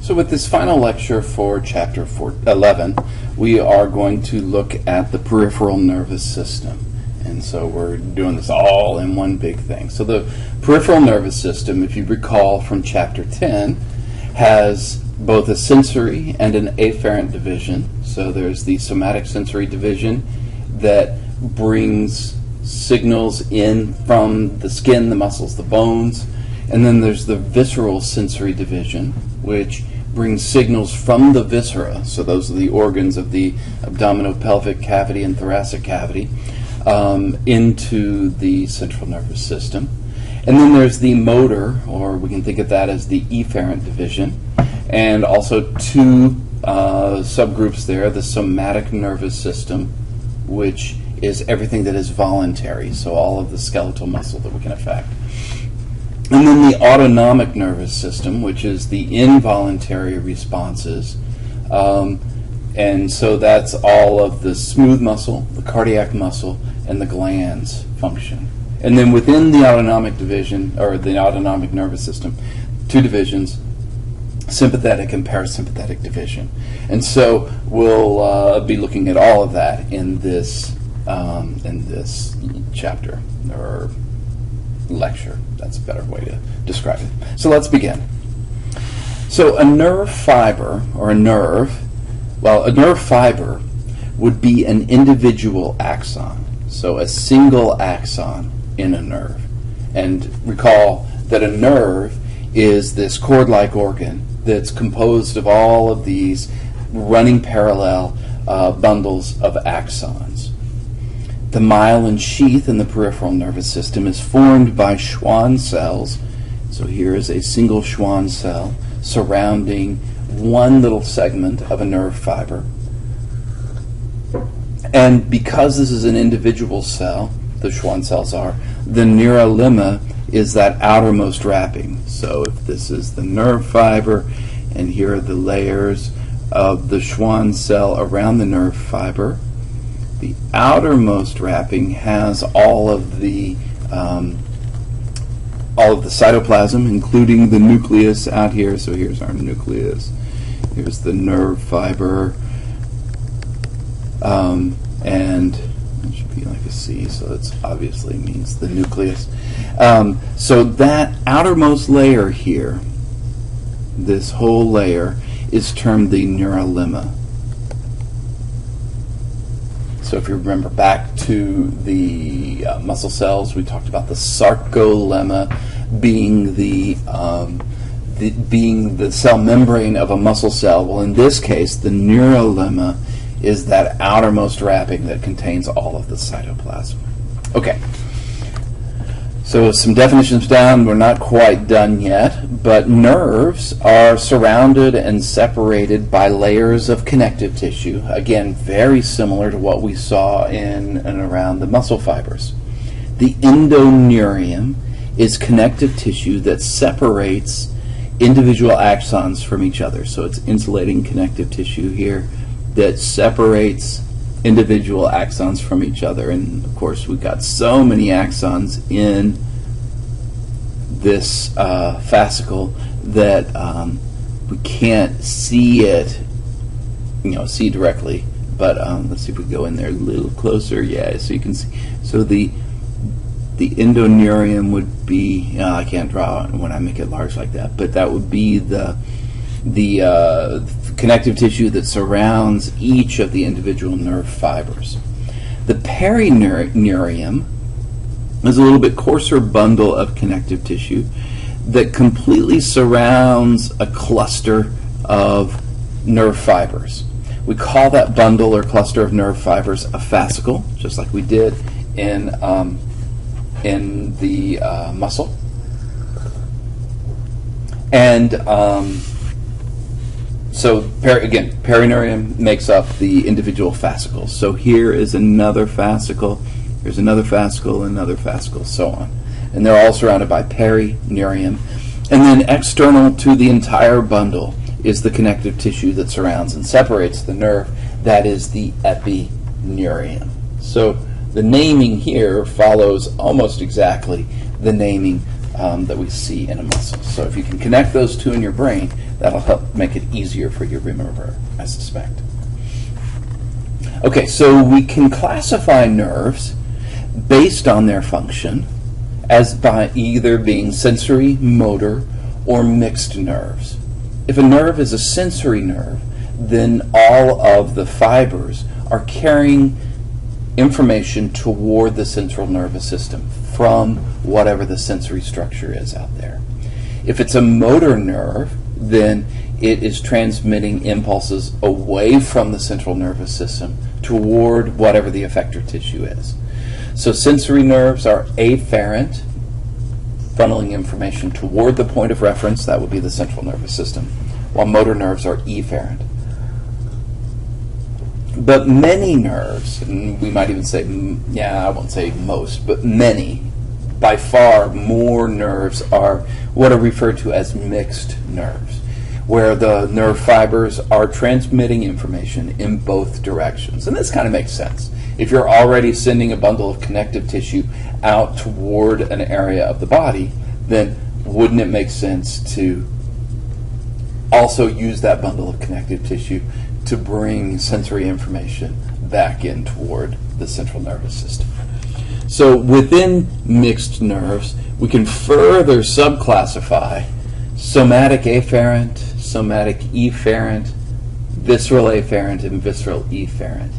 So with this final lecture for Chapter 11, we are going to look at the peripheral nervous system. And so we're doing this all in one big thing. So the peripheral nervous system, if you recall from Chapter 10, has both a sensory and an afferent division. So there's the somatic sensory division that brings signals in from the skin, the muscles, the bones. And then there's the visceral sensory division, which brings signals from the viscera, so those are the organs of the abdominopelvic cavity and thoracic cavity, into the central nervous system. And then there's the motor, or we can think of that as the efferent division, and also two subgroups there, the somatic nervous system, which is everything that is voluntary, so all of the skeletal muscle that we can affect. And then the autonomic nervous system, which is the involuntary responses. And so that's all of the smooth muscle, the cardiac muscle, and the glands function. And then within the autonomic division, or the autonomic nervous system, two divisions, sympathetic and parasympathetic division. And so we'll be looking at all of that in this chapter, or lecture. That's a better way to describe it. So let's begin. So a nerve fiber, or a nerve fiber would be an individual axon. So a single axon in a nerve. And recall that a nerve is this cord-like organ that's composed of all of these running parallel bundles of axons. The myelin sheath in the peripheral nervous system is formed by Schwann cells. So here is a single Schwann cell surrounding one little segment of a nerve fiber. And because this is an individual cell, the Schwann cells are, the neuralemma is that outermost wrapping. So if this is the nerve fiber, and here are the layers of the Schwann cell around the nerve fiber, the outermost wrapping has all of the cytoplasm, including the nucleus out here. So here's our nucleus. Here's the nerve fiber, and it should be like a C, so that obviously means the nucleus. So that outermost layer here, this whole layer, is termed the neuralemma. So if you remember back to the muscle cells, we talked about the sarcolemma being the cell membrane of a muscle cell. Well, in this case, the neuralemma is that outermost wrapping that contains all of the cytoplasm. Okay. So some definitions down. We're not quite done yet, but nerves are surrounded and separated by layers of connective tissue. Again, very similar to what we saw in and around the muscle fibers. The endoneurium is connective tissue that separates individual axons from each other. So it's insulating connective tissue here that separates individual axons from each other. And of course, we've got so many axons in this fascicle that we can't see it, see directly. But let's see if we go in there a little closer. Yeah, so you can see. So the endoneurium would be, I can't draw it when I make it large like that, but that would be the connective tissue that surrounds each of the individual nerve fibers. The perineurium is a little bit coarser bundle of connective tissue that completely surrounds a cluster of nerve fibers. We call that bundle or cluster of nerve fibers a fascicle, just like we did in the muscle. And so again, perineurium makes up the individual fascicles. So here is another fascicle, here's another fascicle, another fascicle, so on. And they're all surrounded by perineurium. And then external to the entire bundle is the connective tissue that surrounds and separates the nerve. That is the epineurium. So the naming here follows almost exactly the naming that we see in a muscle. So if you can connect those two in your brain, that'll help make it easier for you to remember, I suspect. Okay, so we can classify nerves based on their function as by either being sensory, motor, or mixed nerves. If a nerve is a sensory nerve, then all of the fibers are carrying information toward the central nervous system from whatever the sensory structure is out there. If it's a motor nerve, then it is transmitting impulses away from the central nervous system toward whatever the effector tissue is. So sensory nerves are afferent, funneling information toward the point of reference, that would be the central nervous system, while motor nerves are efferent. But many nerves, and we might even say, I won't say most, but many, by far more nerves are what are referred to as mixed nerves, where the nerve fibers are transmitting information in both directions. And this kind of makes sense. If you're already sending a bundle of connective tissue out toward an area of the body, then wouldn't it make sense to also use that bundle of connective tissue to bring sensory information back in toward the central nervous system? So within mixed nerves, we can further subclassify somatic afferent, somatic efferent, visceral afferent, and visceral efferent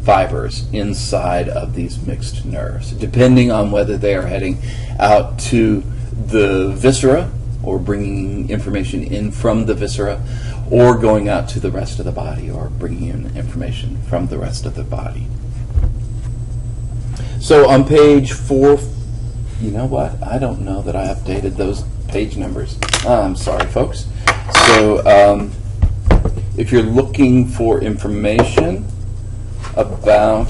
fibers inside of these mixed nerves, depending on whether they are heading out to the viscera or bringing information in from the viscera, or going out to the rest of the body or bringing in information from the rest of the body. So on page 4, you know what? I don't know that I updated those page numbers. I'm sorry, folks. So if you're looking for information about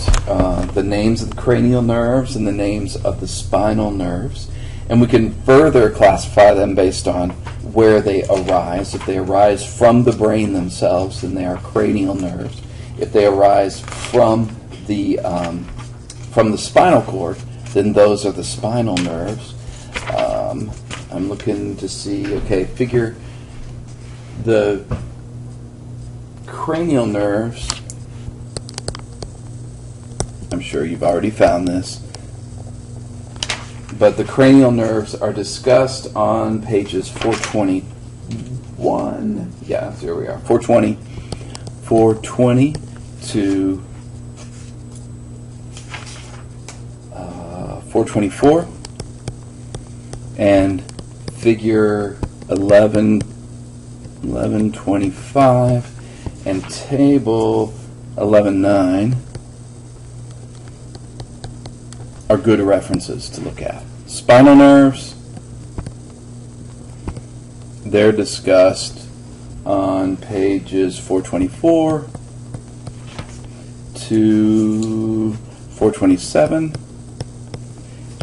the names of the cranial nerves and the names of the spinal nerves, and we can further classify them based on where they arise. If they arise from the brain themselves, then they are cranial nerves. If they arise from the spinal cord, then those are the spinal nerves. I'm looking to see, figure the cranial nerves. I'm sure you've already found this, but the cranial nerves are discussed on pages 421. Yeah, there we are. 420 to 424, and figure 1125, and table 11.9 are good references to look at. Spinal nerves, they're discussed on pages 424 to 427,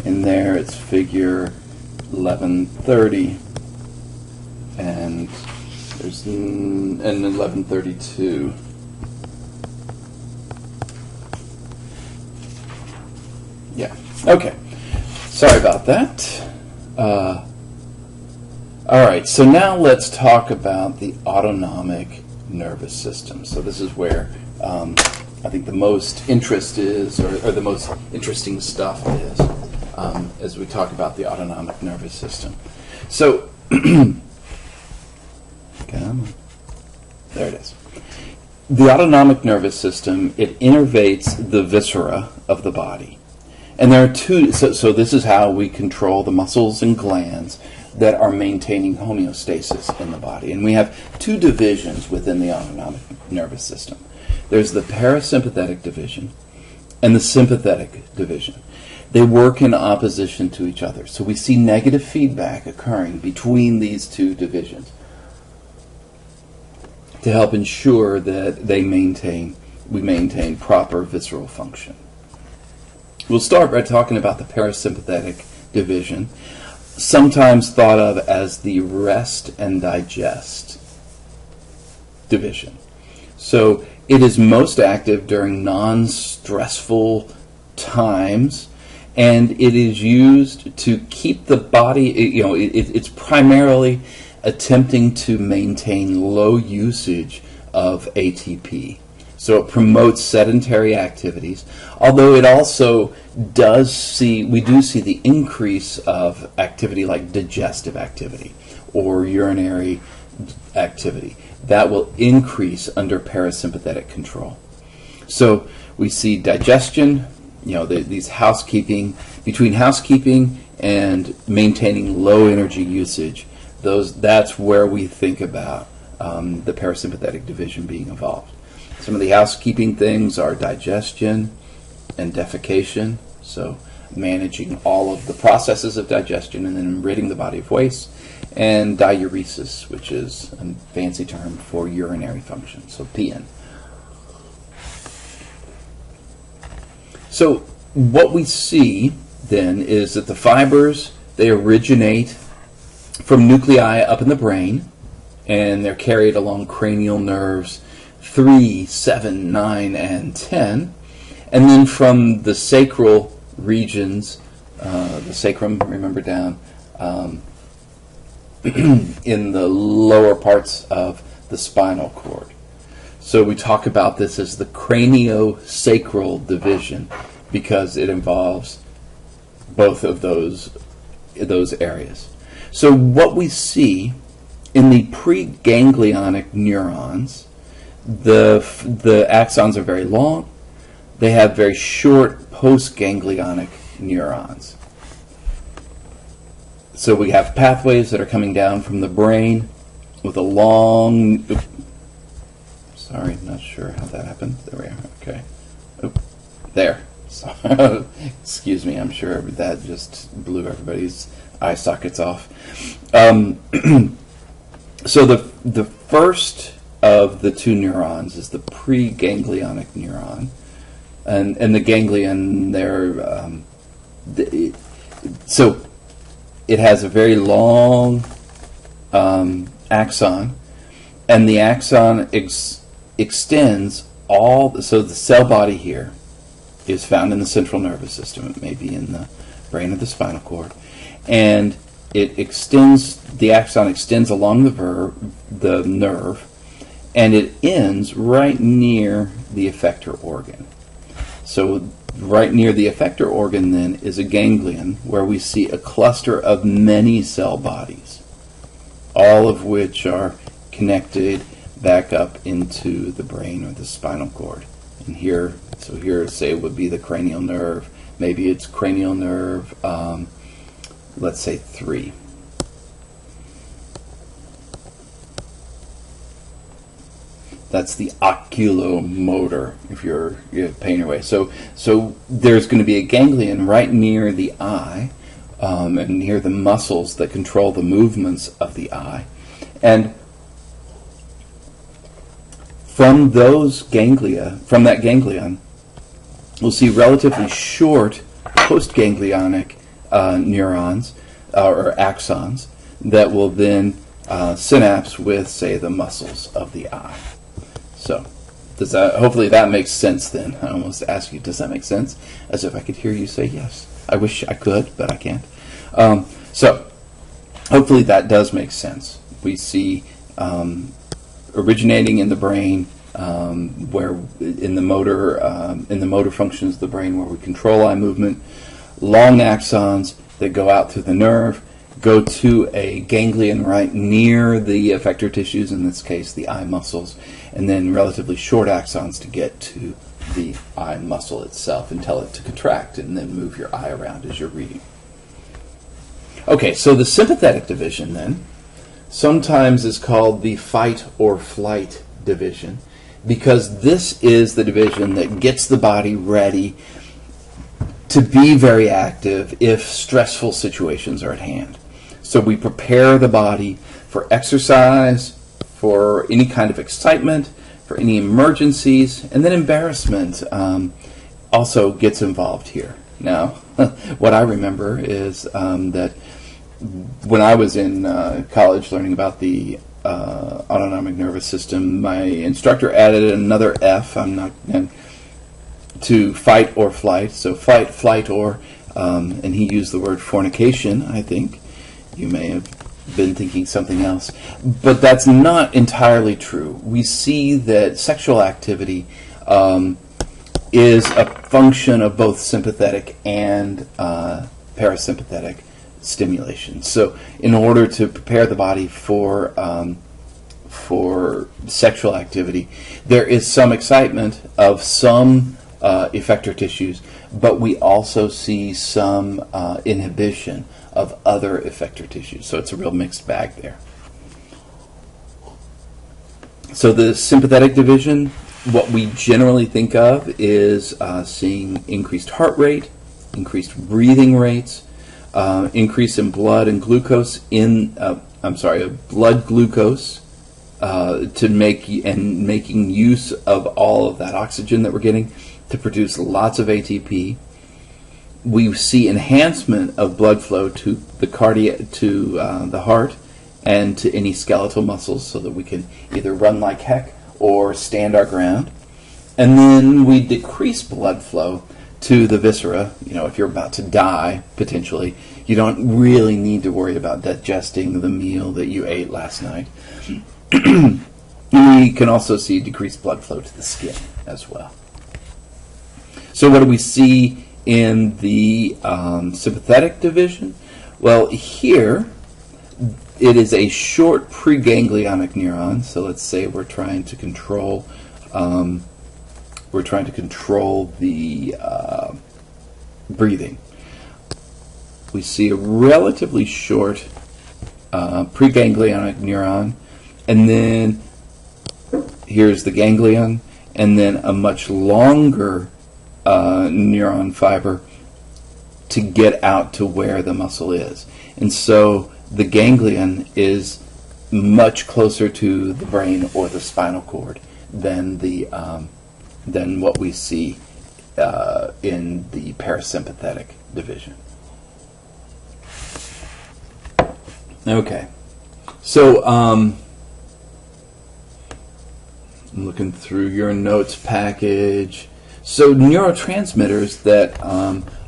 and there it's figure 1130, and there's and 1132. Yeah. Okay. Sorry about that. All right. So now let's talk about the autonomic nervous system. So this is where I think the most interest is, or the most interesting stuff is, as we talk about the autonomic nervous system. So, come on. There it is. The autonomic nervous system, it innervates the viscera of the body. And there are two, so this is how we control the muscles and glands that are maintaining homeostasis in the body. And we have two divisions within the autonomic nervous system. There's the parasympathetic division and the sympathetic division. They work in opposition to each other. So we see negative feedback occurring between these two divisions to help ensure that we maintain proper visceral function. We'll start by talking about the parasympathetic division, sometimes thought of as the rest and digest division. So it is most active during non-stressful times, and it is used to keep the body, it's primarily attempting to maintain low usage of ATP. So it promotes sedentary activities, although it also we do see the increase of activity like digestive activity or urinary activity. That will increase under parasympathetic control. So we see digestion, these between housekeeping and maintaining low energy usage, that's where we think about the parasympathetic division being involved. Some of the housekeeping things are digestion and defecation, so managing all of the processes of digestion and then ridding the body of waste, and diuresis, which is a fancy term for urinary function, so peeing. So what we see then is that the fibers, they originate from nuclei up in the brain, and they're carried along cranial nerves 3, 7, 9, and 10. And then from the sacral regions, the sacrum, remember down, in the lower parts of the spinal cord. So we talk about this as the CranialSacral division because it involves both of those areas. So what we see in the preganglionic neurons, the axons are very long. They have very short postganglionic neurons. So we have pathways that are coming down from the brain with a long... Sorry, not sure how that happened. There we are. Okay. There. So, excuse me, I'm sure that just blew everybody's eye sockets off. So the first of the two neurons is the preganglionic neuron, and the ganglion there. So it has a very long axon, and the axon extends so the cell body here is found in the central nervous system. It may be in the brain or the spinal cord, and the axon extends along the nerve, and it ends right near the effector organ. So right near the effector organ then is a ganglion where we see a cluster of many cell bodies, all of which are connected back up into the brain or the spinal cord. And here, say, would be the cranial nerve. Maybe it's cranial nerve, let's say 3. That's the oculomotor, if you're paying your way. So there's going to be a ganglion right near the eye, and near the muscles that control the movements of the eye. And from that ganglion, we'll see relatively short postganglionic neurons or axons that will then synapse with, say, the muscles of the eye. So, hopefully that makes sense then. I almost ask you, does that make sense? As if I could hear you say yes. I wish I could, but I can't. So, hopefully that does make sense. We see originating in the brain, where in the motor functions of the brain where we control eye movement, long axons that go out through the nerve, go to a ganglion right near the effector tissues, in this case the eye muscles, and then relatively short axons to get to the eye muscle itself and tell it to contract and then move your eye around as you're reading. Okay, so the sympathetic division then sometimes is called the fight or flight division, because this is the division that gets the body ready to be very active if stressful situations are at hand. So we prepare the body for exercise, for any kind of excitement, for any emergencies, and then embarrassment also gets involved here. Now, what I remember is that when I was in college learning about the autonomic nervous system, my instructor added another F. To fight or flight. So fight, flight, or, and he used the word fornication, I think. You may have been thinking something else. But that's not entirely true. We see that sexual activity is a function of both sympathetic and parasympathetic stimulation. So in order to prepare the body for sexual activity, there is some excitement of some effector tissues, but we also see some inhibition of other effector tissues. So it's a real mixed bag there. So the sympathetic division, what we generally think of is seeing increased heart rate, increased breathing rates, increase in blood and glucose blood glucose to making use of all of that oxygen that we're getting to produce lots of ATP. We see enhancement of blood flow to the the heart and to any skeletal muscles, so that we can either run like heck or stand our ground. And then we decrease blood flow to the viscera. If you're about to die, potentially, you don't really need to worry about digesting the meal that you ate last night. We can also see decreased blood flow to the skin as well. So what do we see in the sympathetic division? Well, here it is a short preganglionic neuron. So let's say we're trying to control the breathing. We see a relatively short preganglionic neuron, and then here's the ganglion, and then a much longer neuron fiber to get out to where the muscle is. And so the ganglion is much closer to the brain or the spinal cord than what we see in the parasympathetic division. Okay, so I'm looking through your notes package. So neurotransmitters that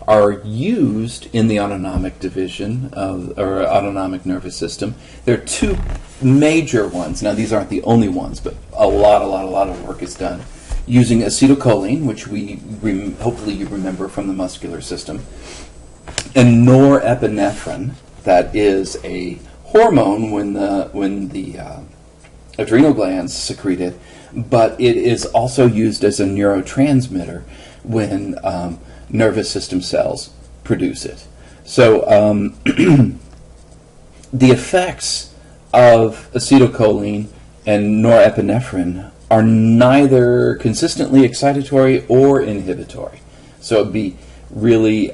are used in the autonomic division or autonomic nervous system, there are two major ones. Now, these aren't the only ones, but a lot of work is done using acetylcholine, which hopefully you remember from the muscular system, and norepinephrine. That is a hormone when the adrenal glands secrete it, but it is also used as a neurotransmitter when nervous system cells produce it. So the effects of acetylcholine and norepinephrine are neither consistently excitatory or inhibitory. So it'd be really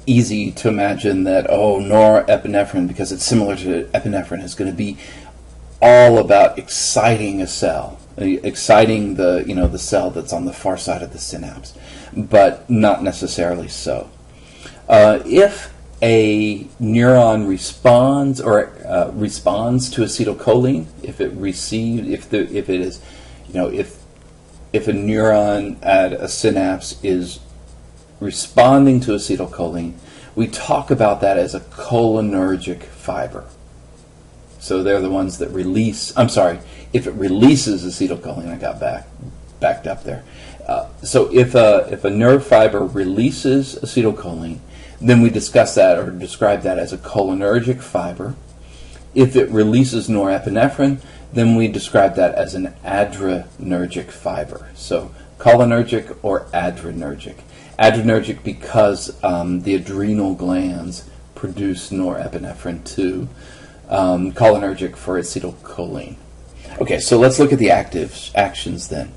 easy to imagine that, norepinephrine, because it's similar to epinephrine, is going to be all about exciting a cell, exciting the cell that's on the far side of the synapse, but not necessarily so. If a neuron responds to acetylcholine, if a neuron at a synapse is responding to acetylcholine, we talk about that as a cholinergic fiber. So they're the ones that release, if it releases acetylcholine, I got backed up there. So if a nerve fiber releases acetylcholine, then we discuss that or describe that as a cholinergic fiber. If it releases norepinephrine, then we describe that as an adrenergic fiber. So cholinergic or adrenergic. Adrenergic because the adrenal glands produce norepinephrine too. Cholinergic for acetylcholine. Okay, so let's look at the actions then.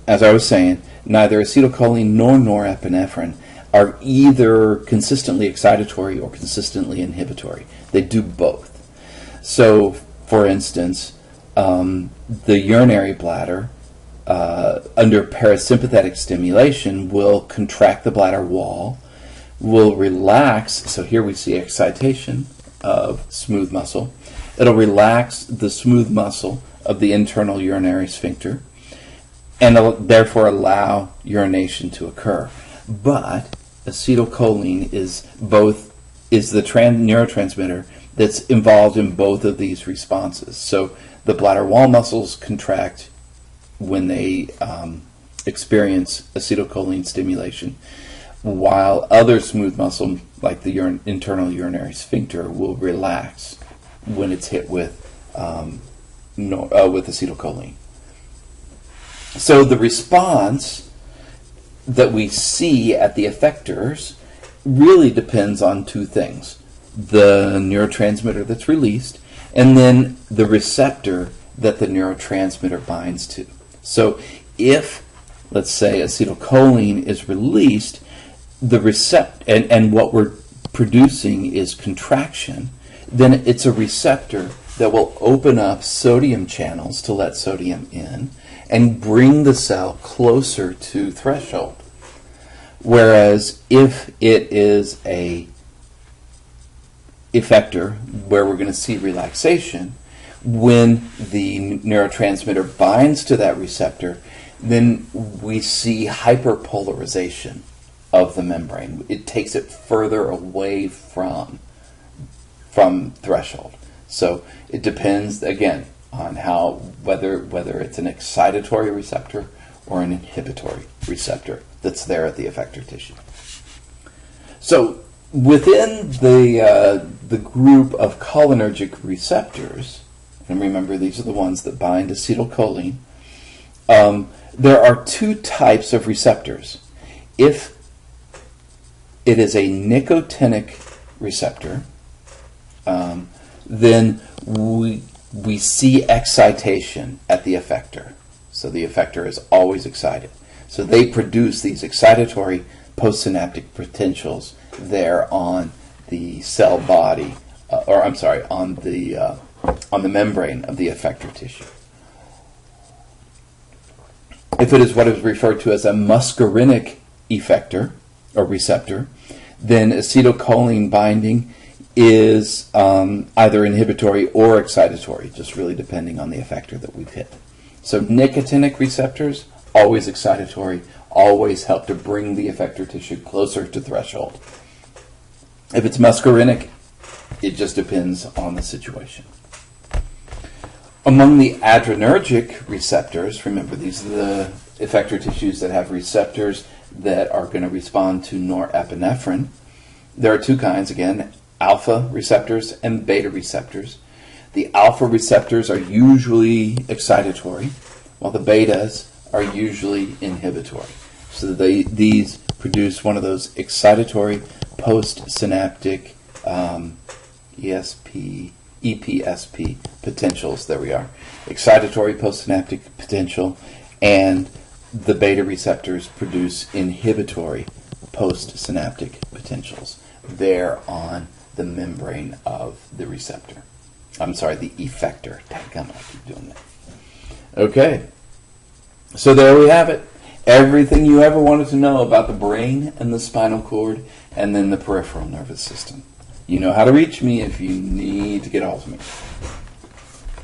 As I was saying, neither acetylcholine nor norepinephrine are either consistently excitatory or consistently inhibitory. They do both. So, for instance, the urinary bladder under parasympathetic stimulation will contract the bladder wall, will relax. So here we see excitation of smooth muscle. It'll relax the smooth muscle of the internal urinary sphincter and therefore allow urination to occur. But acetylcholine is both is the neurotransmitter that's involved in both of these responses. So the bladder wall muscles contract when they experience acetylcholine stimulation, while other smooth muscle, like the internal urinary sphincter, will relax when it's hit with acetylcholine. So the response that we see at the effectors really depends on two things: the neurotransmitter that's released, and then the receptor that the neurotransmitter binds to. So if, let's say, acetylcholine is released, the and what we're producing is contraction, then it's a receptor that will open up sodium channels to let sodium in and bring the cell closer to threshold. Whereas if it is a effector where we're going to see relaxation, when the neurotransmitter binds to that receptor, then we see hyperpolarization of the membrane. It takes it further away from threshold. So it depends, again, on whether it's an excitatory receptor or an inhibitory receptor that's there at the effector tissue. So within the group of cholinergic receptors, and remember these are the ones that bind acetylcholine, there are two types of receptors. If it is a nicotinic receptor, then we see excitation at the effector. So the effector is always excited. So they produce these excitatory postsynaptic potentials there on the cell body, on the membrane of the effector tissue. If it is what is referred to as a muscarinic effector or receptor, then acetylcholine binding is either inhibitory or excitatory, just really depending on the effector that we've hit. So nicotinic receptors, always excitatory, always help to bring the effector tissue closer to threshold. If it's muscarinic, it just depends on the situation. Among the adrenergic receptors, remember these are the effector tissues that have receptors that are going to respond to norepinephrine. There are two kinds, again, alpha receptors and beta receptors. The alpha receptors are usually excitatory, while the betas are usually inhibitory. So these produce one of those excitatory postsynaptic EPSP potentials. There we are. Excitatory postsynaptic potential, and the beta receptors produce inhibitory postsynaptic potentials there on the membrane of the receptor. I'm sorry, the effector. Dadgummit, I keep doing that. Okay. So there we have it. Everything you ever wanted to know about the brain and the spinal cord and then the peripheral nervous system. You know how to reach me if you need to get a hold of me.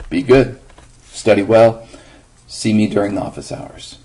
Be good. Study well. See me during the office hours.